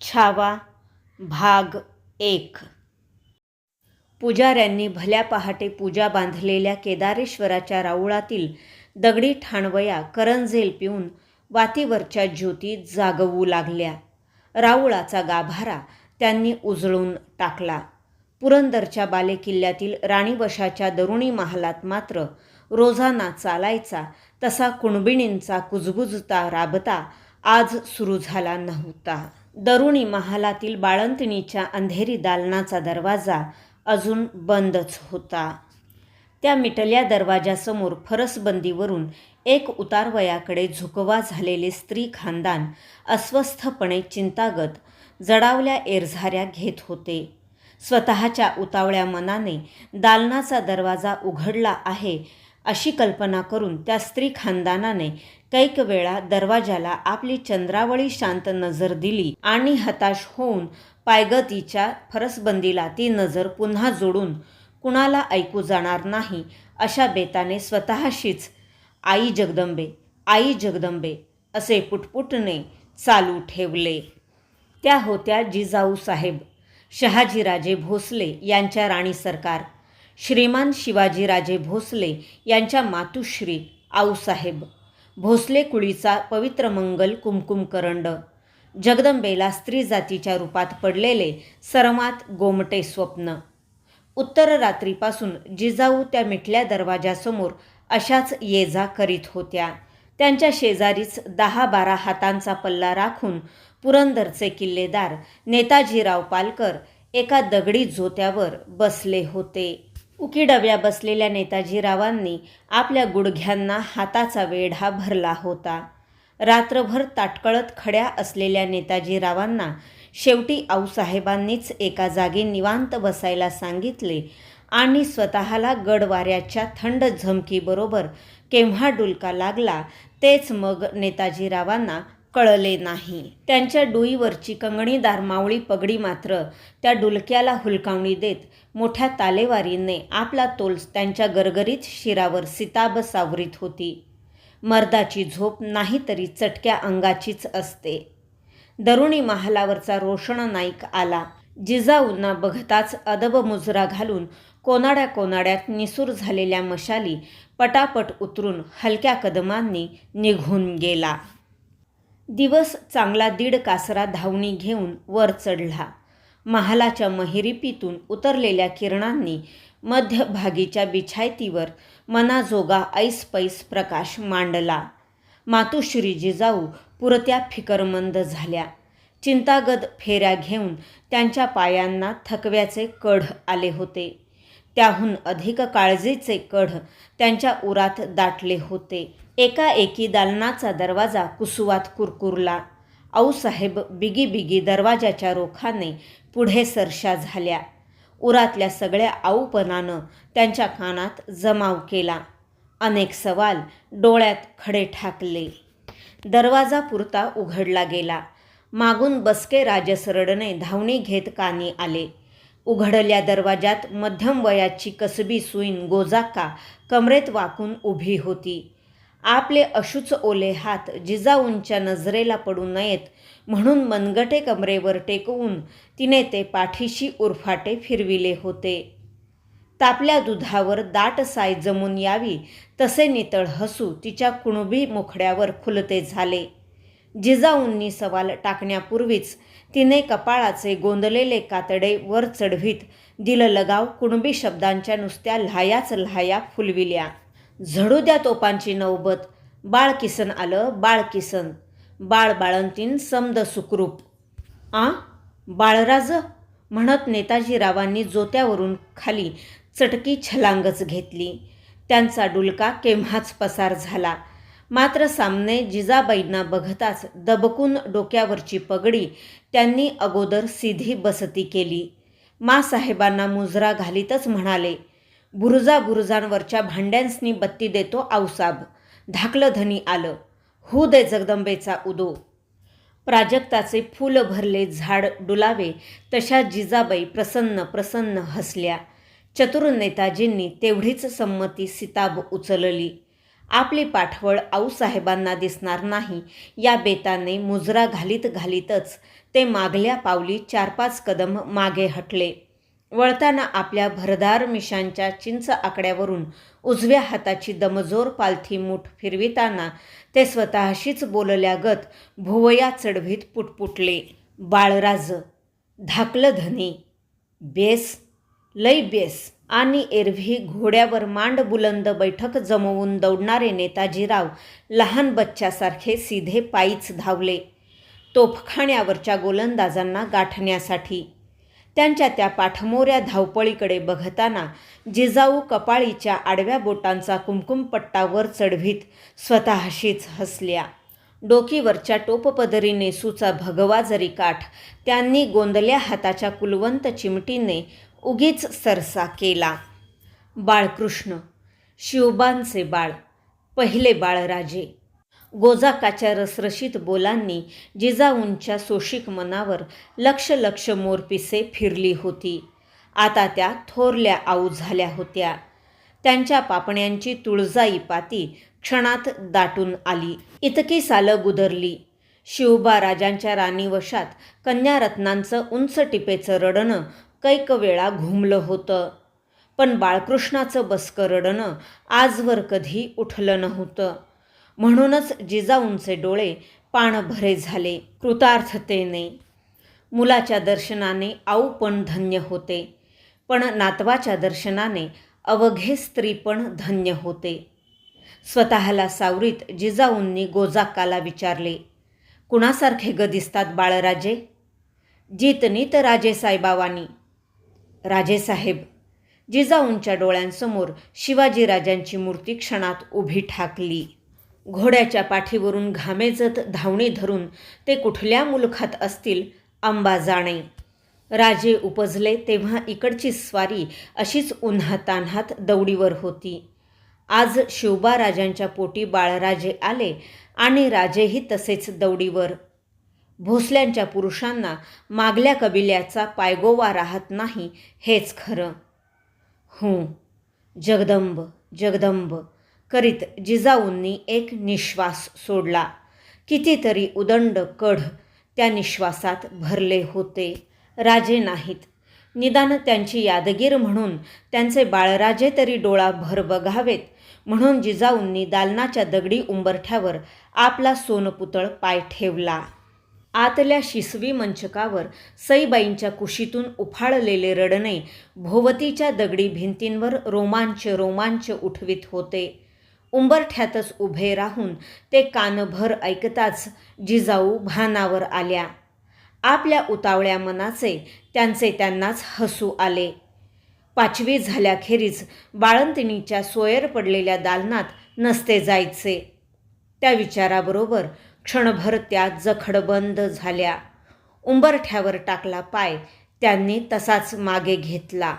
छावा भाग 1. पुजाऱ्यांनी भल्या पहाटे पूजा बांधलेल्या केदारेश्वराच्या राऊळातील दगडी ठाणवया करंजेल पिऊन वातीवरच्या ज्योती जागवू लागल्या. राऊळाचा गाभारा त्यांनी उजळून टाकला. पुरंदरच्या बालेकिल्ल्यातील राणीवशाच्या दरुणी महालात मात्र रोजाना चालायचा तसा कुणबिणींचा कुजबुजता राबता आज सुरू झाला नव्हता. दरुणी महालातील बाळंतणीच्या अंधेरी दालनाचा दरवाजा अजून बंदच होता. त्या मिटल्या दरवाजासमोर फरसबंदीवरून एक उतारवयाकडे झुकवा झालेले स्त्री खानदान अस्वस्थपणे चिंतागत जडावल्या एरझाऱ्या घेत होते. स्वतःच्या उतावळ्या मनाने दालनाचा दरवाजा उघडला आहे अशी कल्पना करून त्या स्त्री खानदानाने कैक वेळा दरवाजाला आपली चंद्रावळी शांत नजर दिली आणि हताश होऊन पायगतीच्या फरसबंदीला ती नजर पुन्हा जोडून कुणाला ऐकू जाणार नाही अशा बेताने स्वतःशीच आई जगदंबे, आई जगदंबे असे पुटपुटणे चालू ठेवले. त्या होत्या जिजाऊसाहेब शहाजीराजे भोसले यांच्या राणी सरकार, श्रीमान शिवाजीराजे भोसले यांच्या मातुश्री आऊसाहेब, भोसले कुळीचा पवित्र मंगल कुमकुम करंड, जगदंबेला स्त्री जातीच्या रूपात पडलेले सर्वात गोमटे स्वप्न. उत्तर रात्रीपासून जिजाऊ त्या मिटल्या दरवाजासमोर अशाच ये जा करीत होत्या. त्यांच्या शेजारीच 10-12 हातांचा पल्ला राखून पुरंदरचे किल्लेदार नेताजीराव पालकर एका दगडी जोत्यावर बसले होते. उकिडव्या बसलेल्या नेताजीरावांनी आपल्या गुडघ्यांना हाताचा वेढा भरला होता. रात्रभर ताटकळत खड्या असलेल्या नेताजीरावांना शेवटी आऊसाहेबांनीच एका जागी निवांत बसायला सांगितले आणि स्वतःला गडवाऱ्याच्या थंड झमकीबरोबर केव्हा डुलका लागला तेच मग नेताजीरावांना कळले नाही. त्यांच्या डोईवरची कंगणीदार मावळी पगडी मात्र त्या डुलक्याला हुलकावणी देत मोठ्या तालेवारीने आपला तोल त्यांच्या गरगरीत शिरावर सिताब सावरीत होती. मर्दाची झोप नाहीतरी चटक्या अंगाचीच असते. दरुणी महालावरचा रोषण नाईक आला. जिजाऊंना बघताच अदब मुजरा घालून कोनाड्या कोनाड्यात निसूर झालेल्या मशाली पटापट उतरून हलक्या कदमांनी निघून गेला. दिवस चांगला 1.5 कासरा धावणी घेऊन वर चढला. महालाच्या महिरीपीतून उतरलेल्या किरणांनी मध्यभागीच्या बिछायतीवर मनाजोगा ऐसपैस प्रकाश मांडला. मातुश्री जिजाऊ पुरत्या फिकरमंद झाल्या. चिंतागद फेऱ्या घेऊन त्यांच्या पायांना थकव्याचे कढ आले होते. त्याहून अधिक काळजीचे कढ त्यांच्या उरात दाटले होते. एकाएकी दालनाचा दरवाजा कुसुवात कुरकुरला. आऊसाहेब बिगी दरवाजाच्या रोखाने पुढे सरशा झाल्या. उरातल्या सगळ्या आऊपणानं त्यांच्या कानात जमाव केला. अनेक सवाल डोळ्यात खडे ठाकले. दरवाजा पुरता उघडला गेला. मागून बसके राजसरडने धावणी घेत कानी आले. उघडल्या दरवाजात मध्यम वयाची कसबी सुईण गोजाक्का कमरेत वाकून उभी होती. आपले अशुच ओले हात जिजाऊंच्या नजरेला पडू नयेत म्हणून मनगटे कमरेवर टेकवून तिने ते पाठीशी उरफाटे फिरविले होते. तापल्या दुधावर दाट साय जमून यावी तसे नितळ हसू तिच्या कुणबी मुखड्यावर खुलते झाले. जिजाऊंनी सवाल टाकण्यापूर्वीच तिने कपाळाचे गोंदलेले कातडे वर चढवीत दिललगाव कुणबी शब्दांच्या नुसत्या लहायाच लहाया फुलविल्या. झडू द्या तोपांची नौबत, बाळ किसन आलं, बाळ किसन, बाळ बाळंतीण समद सुखरूप. बाळराज म्हणत नेताजीरावांनी जोत्यावरून खाली चटकी छलांगच घेतली. त्यांचा डुलका केव्हाच पसार झाला. मात्र सामने जिजाबाईंना बघताच दबकून डोक्यावरची पगडी त्यांनी अगोदर सीधी बसती केली. मासाहेबांना मुजरा घालीतच म्हणाले, बुरुजांवरच्या भांड्यांसनी बत्ती देतो आऊसाब, धाकलं धनी आलं, होऊ दे जगदंबेचा उदो. प्राजक्ताचे फूल भरले झाड डुलावे तशा जिजाबाई प्रसन्न हसल्या. चतुर नेताजींनी तेवढीच संमती सिताब उचलली. आपली पाठवळ आऊसाहेबांना दिसणार नाही या बेताने मुजरा घालीत घालीतच ते मागल्या पावली 4-5 कदम मागे हटले. वळताना आपल्या भरदार मिशांच्या चिंच आकड्यावरून उजव्या हाताची दमजोर पालथी मूठ फिरविताना ते स्वतःशीच बोलल्यागत भुवया चढवीत पुटपुटले. बाळराज, धाकलं धनी, बेस, लई बेस. आणि एरव्ही घोड्यावर मांड बुलंद बैठक जमवून दौडणारे नेताजीराव लहान बच्च्यासारखे सीधे पायीच धावले तोफखान्यावरच्या गोलंदाजांना गाठण्यासाठी. त्यांच्या त्या पाठमोऱ्या धावपळीकडे बघताना जिजाऊ कपाळीच्या आडव्या बोटांचा कुमकुमपट्टा वर चढवीत स्वतःशीच हसल्या. डोकीवरच्या टोपपदरी नेसूचा भगवा जरी काठ त्यांनी गोंदल्या हाताच्या कुलवंत चिमटीने उगीच सरसा केला. बाळकृष्ण, शिवबांचे बाळ, पहिले बाळराजे. गोजाकाच्या रसरशीत बोलांनी जिजाऊंच्या सोशिक मनावर लक्ष लक्ष मोरपिसे फिरली होती. आता त्या थोरल्या आऊ झाल्या होत्या. त्यांच्या पापण्यांची तुळजाई पाती क्षणात दाटून आली. इतकी सालं गुदरली. शिवबा राजांच्या राणीवशात कन्यारत्नांचं उंच टिपेचं रडणं कैक वेळा घुमलं होतं, पण बाळकृष्णाचं बसकं रडणं आजवर कधी उठलं नव्हतं. म्हणूनच जिजाऊंचे डोळे पाणभरे झाले कृतार्थतेने. मुलाच्या दर्शनाने आऊ पण धन्य होते, पण नातवाच्या दर्शनाने अवघे स्त्री पण धन्य होते. स्वतःला सावरीत जिजाऊंनी गोजाकाला विचारले, कुणासारखे ग दिसतात बाळराजे? जीतनीत राजेसाहेबावानी. राजेसाहेब. जिजाऊंच्या डोळ्यांसमोर शिवाजीराजांची मूर्ती क्षणात उभी ठाकली. घोड्याच्या पाठीवरून घामेजत धावणी धरून ते कुठल्या मुलखात असतील अंबा जाणे. राजे उपजले तेव्हा इकडची स्वारी अशीच उन्हातान्हात दौडीवर होती. आज शिवबा राजांच्या पोटी बाळराजे आले आणि राजेही तसेच दौडीवर. भोसल्यांच्या पुरुषांना मागल्या कबिल्याचा पायगोवा राहत नाही हेच खरं. जगदंब जगदंब करीत जिजाऊंनी एक निश्वास सोडला. कितीतरी उदंड कढ त्या निश्वासात भरले होते. राजे नाहीत, निदान त्यांची यादगीर म्हणून त्यांचे बाळराजे तरी डोळाभर बघावेत म्हणून जिजाऊंनी दालनाच्या दगडी उंबरठ्यावर आपला सोनपुतळ पाय ठेवला. आतल्या शिसवी मंचकावर सईबाईंच्या कुशीतून उफाळलेले रडणे भोवतीच्या दगडी भिंतींवर रोमांच रोमांच उठवीत होते. उंबरठ्यातच उभे राहून ते कानभर ऐकताच जिजाऊ भानावर आल्या. आपल्या उतावळ्या मनाचे त्यांचे त्यांनाच हसू आले. 5वी झाल्याखेरीज बाळंतिणीच्या सोयर पडलेल्या दालनात नसते जायचे. त्या विचाराबरोबर क्षणभर त्या जखडबंद झाल्या. उंबरठ्यावर टाकला पाय त्यांनी तसाच मागे घेतला.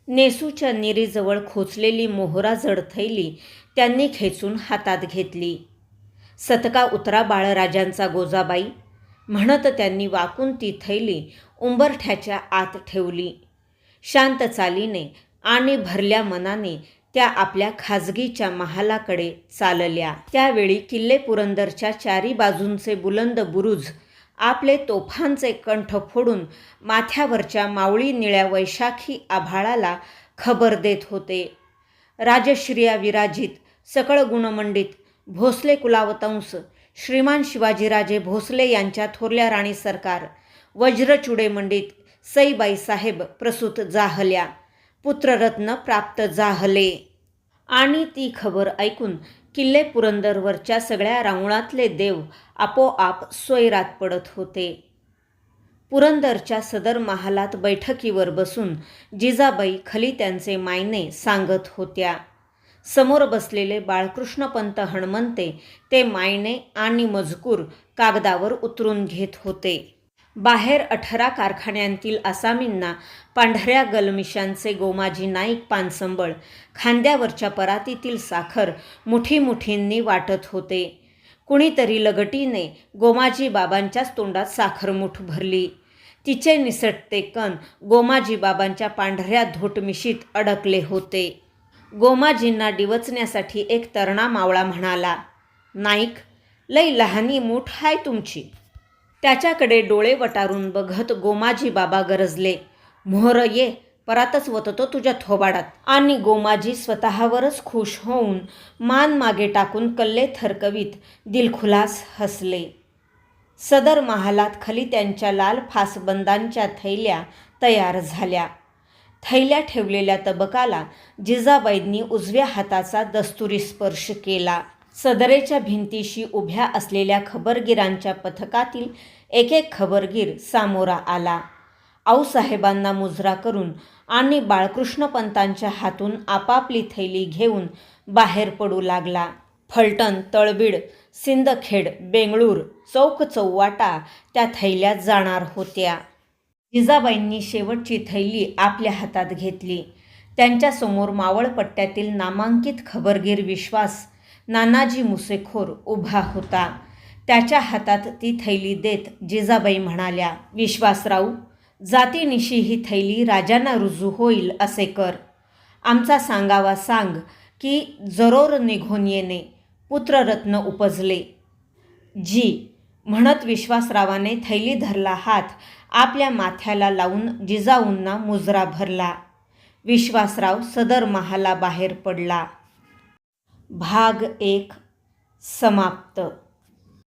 नेसूच्या निरीजवळ खोचलेली मोहरा जड थैली त्यांनी खेचून हातात घेतली. सतका उतरा बाळराजांचा गोजाबाई म्हणत त्यांनी वाकून ती थैली उंबरठ्याच्या आत ठेवली. शांत चालीने आणि भरल्या मनाने त्या आपल्या खाजगीच्या महालाकडे चालल्या. त्यावेळी किल्ले पुरंदरच्या चारी बाजूंचे बुलंद बुरुज आपले तोफांचे कंठ फोडून माथ्यावरच्या मावळी निळ्या वैशाखी आभाळाला खबर देत होते. राजश्रिया विराजित सकळ गुणमंडित भोसले कुलावतंस श्रीमान शिवाजीराजे भोसले यांच्या थोरल्या राणी सरकार वज्रचुडे मंडित सईबाई साहेब प्रसूत जाहल्या, पुत्ररत्न प्राप्त जाहले. आणि ती खबर ऐकून किल्ले पुरंदरवरच्या सगळ्या राऊळातले देव आपोआप सोयरात पडत होते. पुरंदरच्या सदर महालात बैठकीवर बसून जिजाबाई खली त्यांचे मायने सांगत होत्या. समोर बसलेले बाळकृष्णपंत हणमंते ते मायने आणि मजकूर कागदावर उतरून घेत होते. बाहेर 18 कारखान्यांतील आसामींना पांढऱ्या गलमिशांचे गोमाजी नाईक पानसंबळ खांद्यावरच्या परातीतील साखर मुठीमुठींनी वाटत होते. कुणीतरी लगटीने गोमाजी बाबांच्याच तोंडात साखरमुठ भरली. तिचे निसटते कण गोमाजी बाबांच्या पांढऱ्या धोटमिशीत अडकले होते. गोमाजींना डिवचण्यासाठी एक तरणा मावळा म्हणाला, नाईक, लई लहानी मूठ हाय तुमची. त्याच्याकडे डोळे वटारून बघत गोमाजी बाबा गरजले, मोहर ये, परातच वततो तुझ्या थोबाडात. आणि गोमाजी स्वतःवरच खुश होऊन मान मागे टाकून कल्ले थरकवीत दिलखुलास हसले. सदर महालात खाली त्यांच्या लाल फासबंदांच्या थैल्या तयार झाल्या. थैल्या ठेवलेल्या तबकाला जिजाबाईंनी उजव्या हाताचा दस्तुरी स्पर्श केला. सदरेच्या भिंतीशी उभ्या असलेल्या खबरगिरांच्या पथकातील एक एक खबरगीर सामोरा आला. आऊसाहेबांना मुजरा करून आणि बाळकृष्णपंतांच्या हातून आपापली थैली घेऊन बाहेर पडू लागला. फलटण, तळबीड, सिंदखेड, बेंगळूर, चौकचौवाटा त्या थैल्यात जाणार होत्या. जिजाबाईंनी शेवटची थैली आपल्या हातात घेतली. त्यांच्यासमोर मावळपट्ट्यातील नामांकित खबरगीर विश्वास नानाजी मुसेखोर उभा होता. त्याच्या हातात ती थैली देत जिजाबाई म्हणाल्या, विश्वासराव, जातीनिशी ही थैली राजांना रुजू होईल असे कर. आमचा सांगावा सांग की जरोर निघून येणे, पुत्ररत्न उपजले. जी म्हणत विश्वासरावाने थैली धरला हात आपल्या माथ्याला लावून जिजाऊंना मुजरा भरला. विश्वासराव सदर महाला बाहेर पडला. भाग 1 समाप्त.